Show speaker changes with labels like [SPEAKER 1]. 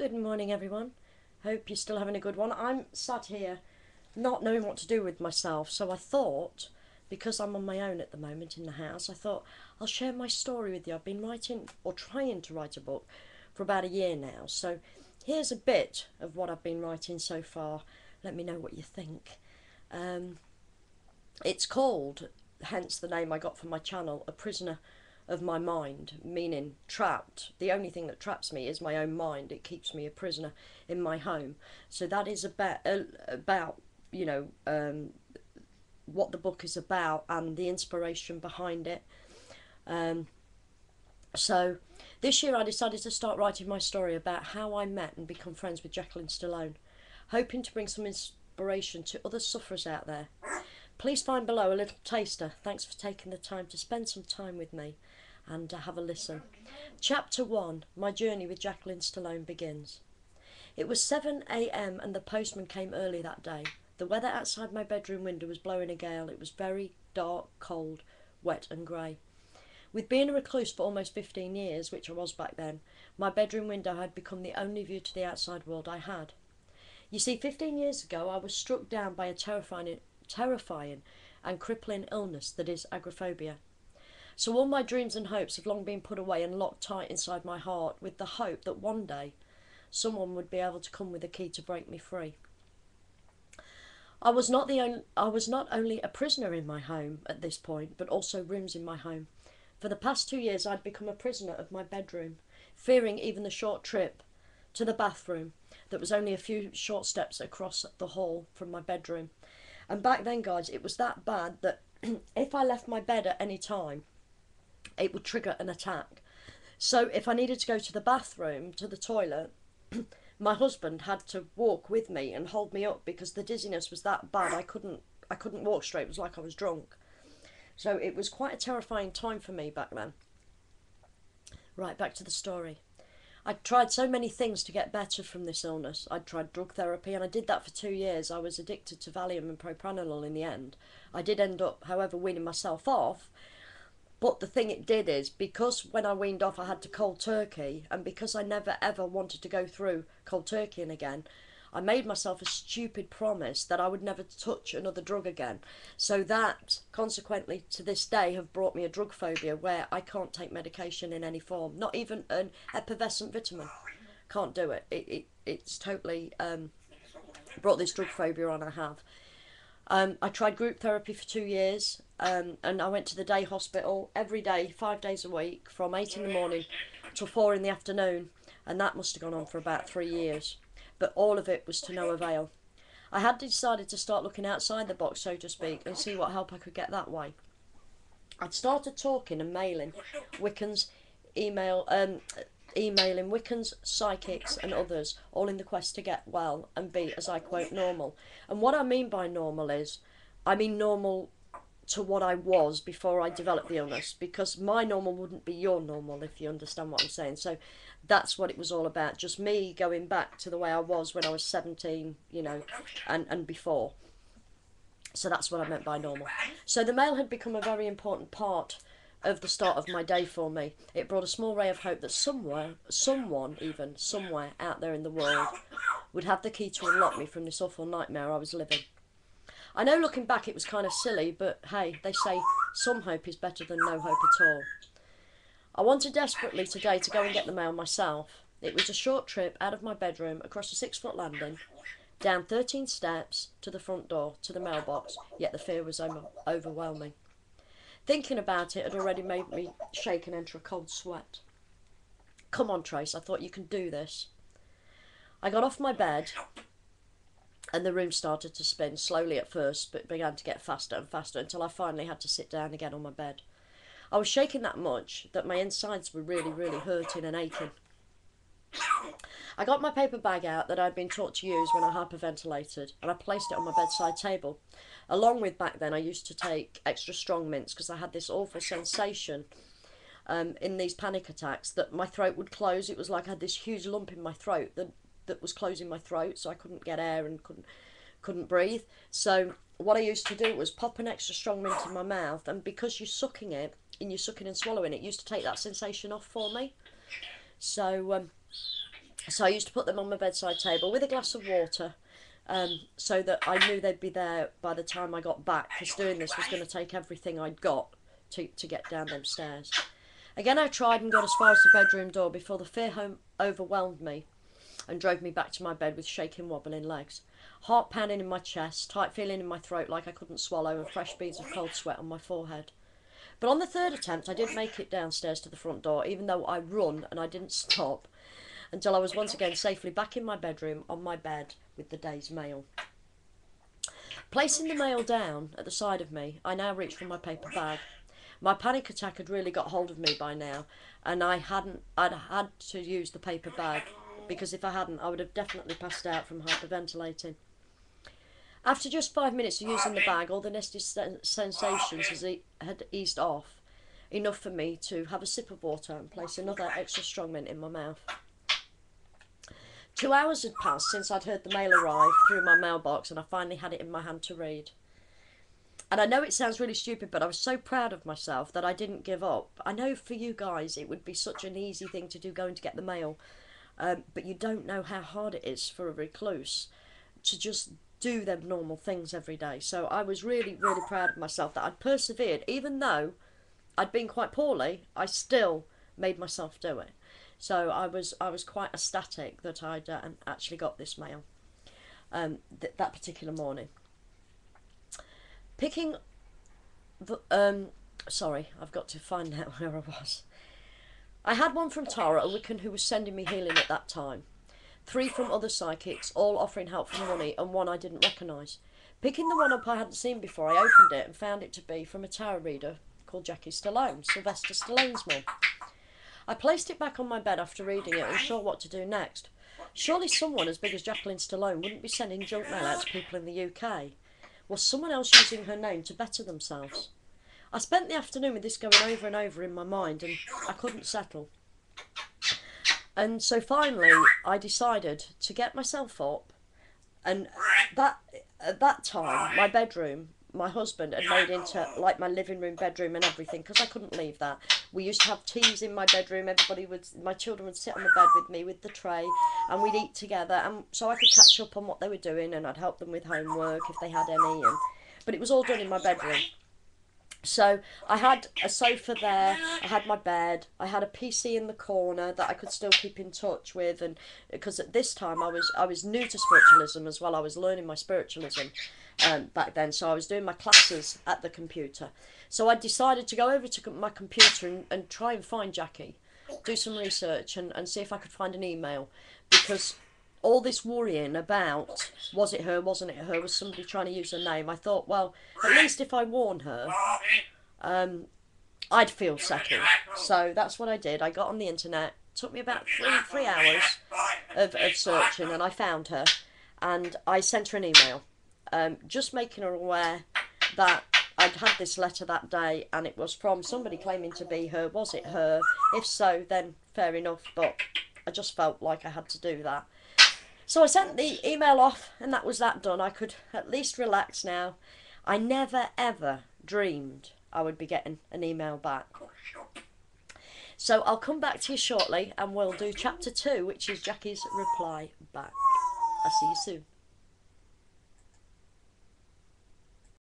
[SPEAKER 1] Good morning, everyone. Hope you're still having a good one. I'm sat here not knowing what to do with myself, so I thought, because I'm on my own at the moment in the house, I thought I'll share my story with you. I've been writing or trying to write a book for about a year now, so here's a bit of what I've been writing so far. Let me know what you think. It's called, hence the name I got from my channel, A Prisoner of My Mind, meaning trapped. The only thing that traps me is my own mind. It keeps me a prisoner in my home. So that is about what the book is about and the inspiration behind it. So this year I decided to start writing my story about how I met and become friends with Jacqueline Stallone, hoping to bring some inspiration to other sufferers out there. Please find below a little taster. Thanks for taking the time to spend some time with me and have a listen. Chapter 1, My Journey with Jacqueline Stallone begins. It was 7 a.m. and the postman came early that day. The weather outside my bedroom window was blowing a gale. It was very dark, cold, wet and grey. With being a recluse for almost 15 years, which I was back then, my bedroom window had become the only view to the outside world I had. You see, 15 years ago I was struck down by a terrifying and crippling illness that is agoraphobia. So all my dreams and hopes have long been put away and locked tight inside my heart with the hope that one day someone would be able to come with a key to break me free. I was not only a prisoner in my home at this point, but also rooms in my home. For the past 2 years I'd become a prisoner of my bedroom, fearing even the short trip to the bathroom that was only a few short steps across the hall from my bedroom. And back then, guys, it was that bad that if I left my bed at any time, it would trigger an attack. So if I needed to go to the bathroom, to the toilet, my husband had to walk with me and hold me up because the dizziness was that bad. I couldn't walk straight. It was like I was drunk. So it was quite a terrifying time for me back then. Right, back to the story. I tried so many things to get better from this illness. I tried drug therapy, and I did that for 2 years. I was addicted to Valium and propranolol in the end. I did end up, however, weaning myself off. But the thing it did is, because when I weaned off I had to cold turkey, and because I never ever wanted to go through cold turkeying again, I made myself a stupid promise that I would never touch another drug again. So that, consequently, to this day, have brought me a drug phobia where I can't take medication in any form. Not even an effervescent vitamin. Can't do it. It's totally brought this drug phobia on, I have. I tried group therapy for 2 years, and I went to the day hospital every day, 5 days a week, from 8 in the morning till 4 in the afternoon, and that must have gone on for about 3 years. But all of it was to no avail. I had decided to start looking outside the box, so to speak, and see what help I could get that way. I'd started talking and emailing Wiccans, psychics and others, all in the quest to get well and be, as I quote, normal. And what I mean by normal is, I mean normal to what I was before I developed the illness, because my normal wouldn't be your normal, if you understand what I'm saying. So that's what it was all about, just me going back to the way I was when I was 17, and before. So that's what I meant by normal. So the mail had become a very important part of the start of my day for me. It brought a small ray of hope that someone somewhere out there in the world would have the key to unlock me from this awful nightmare I was living. I know looking back it was kind of silly, but hey, they say some hope is better than no hope at all. I wanted desperately today to go and get the mail myself. It was a short trip out of my bedroom, across a 6-foot landing, down 13 steps to the front door, to the mailbox, yet the fear was overwhelming. Thinking about it had already made me shake and enter a cold sweat. Come on, Trace, I thought you can do this. I got off my bed and the room started to spin, slowly at first, but began to get faster and faster until I finally had to sit down again on my bed. I was shaking that much that my insides were really, really hurting and aching. I got my paper bag out that I'd been taught to use when I hyperventilated, and I placed it on my bedside table. Along with, back then, I used to take extra strong mints because I had this awful sensation in these panic attacks that my throat would close. It was like I had this huge lump in my throat that was closing my throat, so I couldn't get air and couldn't breathe. So what I used to do was pop an extra strong mint in my mouth, and because you're sucking it, and you're sucking and swallowing it, used to take that sensation off for me. So So I used to put them on my bedside table with a glass of water, so that I knew they'd be there by the time I got back, because doing this was going to take everything I'd got to get down them stairs. Again, I tried and got as far as the bedroom door before the fear home overwhelmed me and drove me back to my bed with shaking, wobbling legs. Heart pounding in my chest, tight feeling in my throat like I couldn't swallow, and fresh beads of cold sweat on my forehead. But on the third attempt, I did make it downstairs to the front door, even though I run and I didn't stop, until I was once again safely back in my bedroom on my bed with the day's mail. Placing the mail down at the side of me, I now reached for my paper bag. My panic attack had really got hold of me by now, and I'd had to use the paper bag, because if I hadn't, I would have definitely passed out from hyperventilating. After just 5 minutes of using the bag, all the nasty sensations had eased off, enough for me to have a sip of water and place another extra strong mint in my mouth. 2 hours had passed since I'd heard the mail arrive through my mailbox, and I finally had it in my hand to read. And I know it sounds really stupid, but I was so proud of myself that I didn't give up. I know for you guys it would be such an easy thing to do, going to get the mail, but you don't know how hard it is for a recluse to just do them normal things every day. So I was really, really proud of myself that I'd persevered. Even though I'd been quite poorly, I still made myself do it. So I was quite ecstatic that I'd actually got this mail that particular morning. Picking the sorry, I've got to find out where I was. I had one from Tara, a Wiccan who was sending me healing at that time. 3 from other psychics, all offering help for money, and one I didn't recognise. Picking the one up I hadn't seen before, I opened it and found it to be from a tarot reader called Jackie Stallone, Sylvester Stallone's mum. I placed it back on my bed after reading it, unsure what to do next. Surely someone as big as Jacqueline Stallone wouldn't be sending junk mail out to people in the UK. Was someone else using her name to better themselves? I spent the afternoon with this going over and over in my mind, and I couldn't settle. And so finally I decided to get myself up, and at that time my bedroom, my husband had made into like my living room, bedroom and everything, because I couldn't leave that. We used to have teas in my bedroom. My children would sit on the bed with me with the tray, and we'd eat together, and so I could catch up on what they were doing, and I'd help them with homework if they had any, but it was all done in my bedroom. So I had a sofa there, I had my bed, I had a PC in the corner that I could still keep in touch with, and because at this time I was new to spiritualism as well. I was learning my spiritualism back then, so I was doing my classes at the computer. So I decided to go over to my computer and try and find Jackie, do some research and see if I could find an email, because all this worrying about was it her, wasn't it her, was somebody trying to use her name, I thought, well, at least if I warn her, I'd feel settled. So that's what I did. I got on the internet. It took me about three hours of searching, and I found her, and I sent her an email, just making her aware that I'd had this letter that day, and it was from somebody claiming to be her. Was it her? If so, then fair enough, but I just felt like I had to do that. So I sent the email off, and that was that done. I could at least relax now. I never ever dreamed I would be getting an email back. So I'll come back to you shortly, and we'll do chapter 2, which is Jackie's reply back. I'll see you soon.